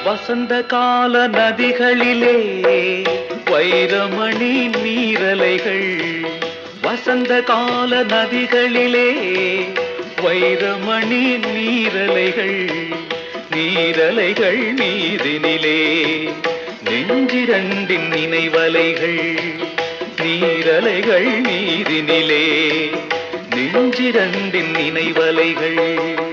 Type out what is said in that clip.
வசந்த கால நதிகளிலே வைரமணி நீரலைகள். வசந்த கால நதிகளிலே வைரமணி நீரலைகள். நீரலைகள் மீதினிலே நெஞ்சிரண்டின் நினைவலைகள். நீரலைகள் மீதினிலே நெஞ்சிரண்டின் நினைவலைகள்.